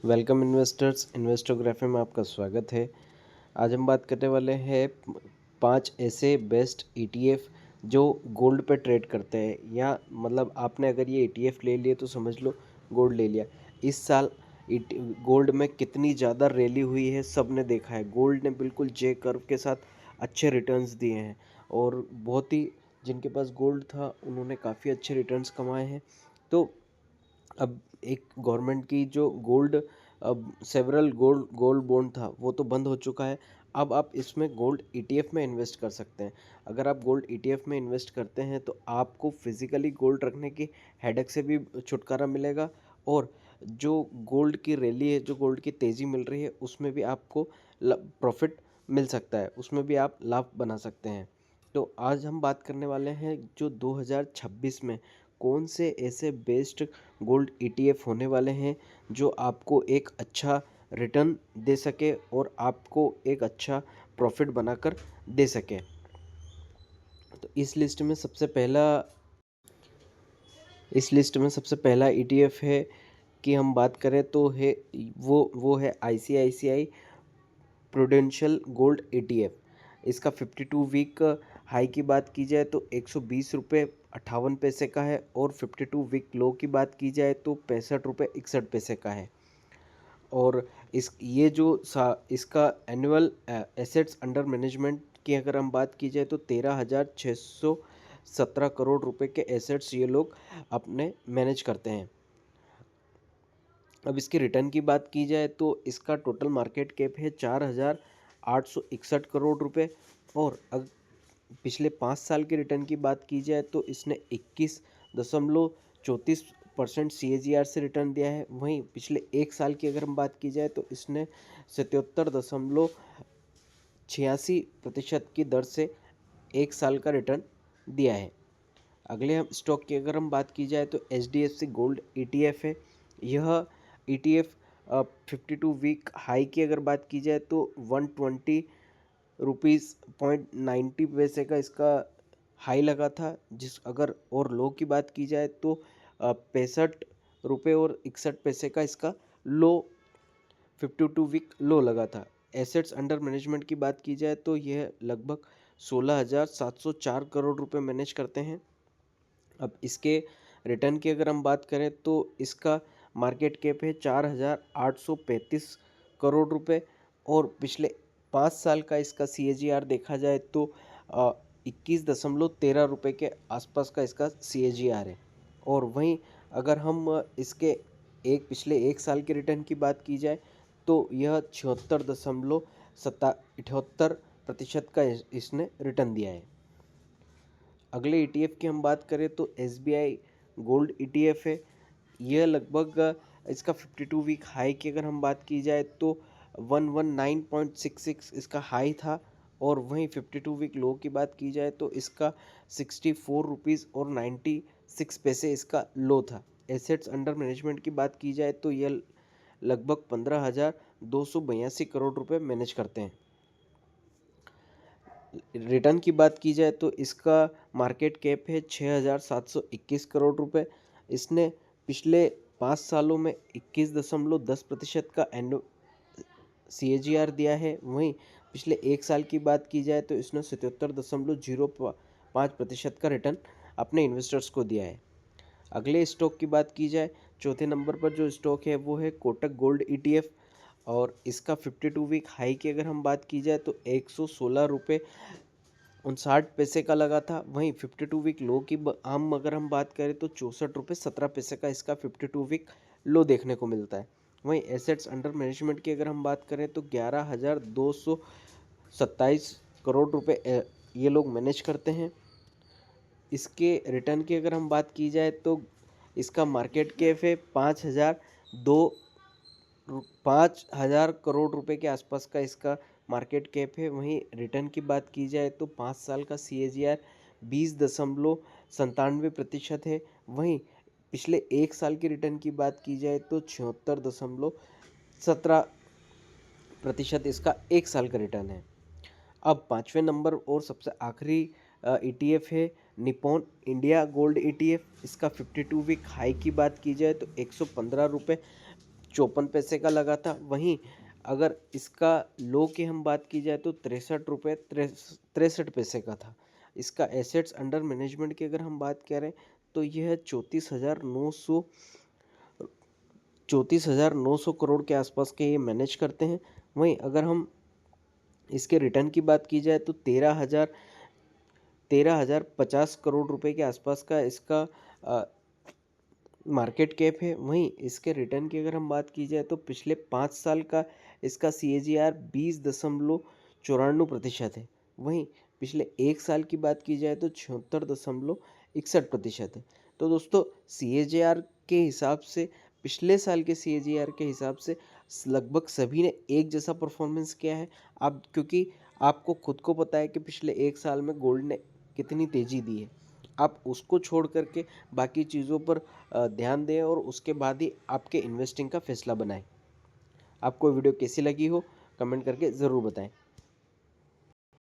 Welcome investors, इन्वेस्टोग्राफी में आपका स्वागत है। आज हम बात करने वाले हैं 5 ऐसे बेस्ट ईटीएफ जो गोल्ड पे ट्रेड करते हैं, या मतलब आपने अगर ये ईटीएफ ले लिए तो समझ लो गोल्ड ले लिया। इस साल गोल्ड में कितनी ज़्यादा रैली हुई है सब ने देखा है। गोल्ड ने बिल्कुल जे कर्व के साथ अच्छे रिटर्न्स दिए हैं, और बहुत ही जिनके पास गोल्ड था उन्होंने काफ़ी अच्छे रिटर्न्स कमाए हैं। तो अब एक गवर्नमेंट की जो गोल्ड, अब सेवरल गोल्ड गोल्ड बॉन्ड था वो तो बंद हो चुका है। अब आप इसमें गोल्ड ईटीएफ में इन्वेस्ट कर सकते हैं। अगर आप गोल्ड ईटीएफ में इन्वेस्ट करते हैं तो आपको फिजिकली गोल्ड रखने की हेडेक से भी छुटकारा मिलेगा, और जो गोल्ड की रैली है, जो गोल्ड की तेज़ी मिल रही है, उसमें भी आपको प्रॉफिट मिल सकता है, उसमें भी आप लाभ बना सकते हैं। तो आज हम बात करने वाले हैं जो 2026 में कौन से ऐसे बेस्ट गोल्ड ईटीएफ होने वाले हैं जो आपको एक अच्छा रिटर्न दे सके और आपको एक अच्छा प्रॉफिट बनाकर दे सके। तो इस लिस्ट में सबसे पहला ईटीएफ है कि हम बात करें तो है वो है आईसीआईसीआई प्रूडेंशियल गोल्ड ईटीएफ। इसका 52 वीक हाई की बात की जाए तो 120 रुपये 58 पैसे का है, और 52 वीक लो की बात की जाए तो 65 रुपये 61 पैसे का है। और इसका एनुअल एसेट्स अंडर मैनेजमेंट की अगर हम बात की जाए तो 13,617 करोड़ रुपए के एसेट्स ये लोग अपने मैनेज करते हैं। अब इसकी रिटर्न की बात की जाए तो इसका टोटल मार्केट कैप है 4,861 करोड़ रुपए, और अगर पिछले 5 साल के रिटर्न की बात की जाए तो इसने 21.34% CAGR से रिटर्न दिया है। वहीं पिछले 1 साल की अगर हम बात की जाए तो इसने 77.86% की दर से 1 साल का रिटर्न दिया है। अगले हम स्टॉक की अगर हम बात की जाए तो HDFC गोल्ड ETF है। यह ETF 52 वीक हाई की अगर बात की जाए तो 120 रुपीज़ 90 पैसे का इसका हाई लगा था, जिस अगर और लो की बात की जाए तो 65 रुपये 61 पैसे का इसका लो 52 वीक लो लगा था। एसेट्स अंडर मैनेजमेंट की बात की जाए तो यह लगभग 16,704 करोड़ रुपए मैनेज करते हैं। अब इसके रिटर्न की अगर हम बात करें तो इसका मार्केट कैप है 4,835 करोड़ रुपए, और पिछले 5 साल का इसका CAGR देखा जाए तो 21.13 रुपये के आसपास का इसका CAGR है। और वहीं अगर हम इसके पिछले 1 साल के रिटर्न की बात की जाए तो यह 76.78% का इसने रिटर्न दिया है। अगले ईटीएफ की हम बात करें तो SBI गोल्ड ईटीएफ है। यह लगभग इसका 52 वीक हाई की अगर हम बात की जाए तो 119.66 इसका हाई था, और वहीं 52 वीक लो की बात की जाए तो इसका 64 रुपीज़ 96 पैसे इसका लो था। एसेट्स अंडर मैनेजमेंट की बात की जाए तो यह लगभग 15,282 करोड़ रुपए मैनेज करते हैं। रिटर्न की बात की जाए तो इसका मार्केट कैप है 6,721 करोड़ रुपए। इसने पिछले 5 सालों में 21.10% का CAGR दिया है। वहीं पिछले 1 साल की बात की जाए तो इसने 77.05% का रिटर्न अपने इन्वेस्टर्स को दिया है। अगले स्टॉक की बात की जाए, चौथे नंबर पर जो स्टॉक है वो है कोटक गोल्ड ETF, और इसका 52 वीक हाई की अगर हम बात की जाए तो 116 रुपये 59 पैसे का लगा था। वहीं 52 वीक लो की हम अगर हम बात करें तो 64 रुपये 17 पैसे का इसका 52 वीक लो देखने को मिलता है। वहीं एसेट्स अंडर मैनेजमेंट की अगर हम बात करें तो 11,227 करोड़ रुपए ये लोग मैनेज करते हैं। इसके रिटर्न की अगर हम बात की जाए तो इसका मार्केट कैप है 5,000 करोड़ रुपए के आसपास का इसका मार्केट कैप है। वहीं रिटर्न की बात की जाए तो 5 साल का CAGR 20.97% है। वहीं पिछले 1 साल की रिटर्न की बात की जाए तो 76.17% इसका 1 साल का रिटर्न है। अब 5वें नंबर और सबसे आखिरी ETF है निपॉन इंडिया गोल्ड ETF। इसका 52 वीक हाई की बात की जाए तो 115 रुपये ₹54 का लगा था। वहीं अगर इसका लो की हम बात की जाए तो ₹63 63 पैसे का था। इसका एसेट्स अंडर मैनेजमेंट की अगर हम बात करें तो यह 34,900 करोड़ के आसपास के ये मैनेज करते हैं। वहीं अगर हम इसके रिटर्न की बात की जाए तो 13,050 करोड़ रुपए के आसपास का इसका मार्केट कैप है। वहीं इसके रिटर्न की अगर हम बात की जाए तो पिछले 5 साल का इसका CAGR 20.94% है। वहीं पिछले 1 साल की बात की जाए तो 76.61% है। तो दोस्तों CAGR के हिसाब से पिछले साल के CAGR के हिसाब से लगभग सभी ने एक जैसा परफॉर्मेंस किया है। आप क्योंकि आपको खुद को पता है कि पिछले 1 साल में गोल्ड ने कितनी तेज़ी दी है। आप उसको छोड़ कर के बाकी चीज़ों पर ध्यान दें और उसके बाद ही आपके इन्वेस्टिंग का फैसला बनाएं। आपको वीडियो कैसी लगी हो कमेंट करके ज़रूर बताएं।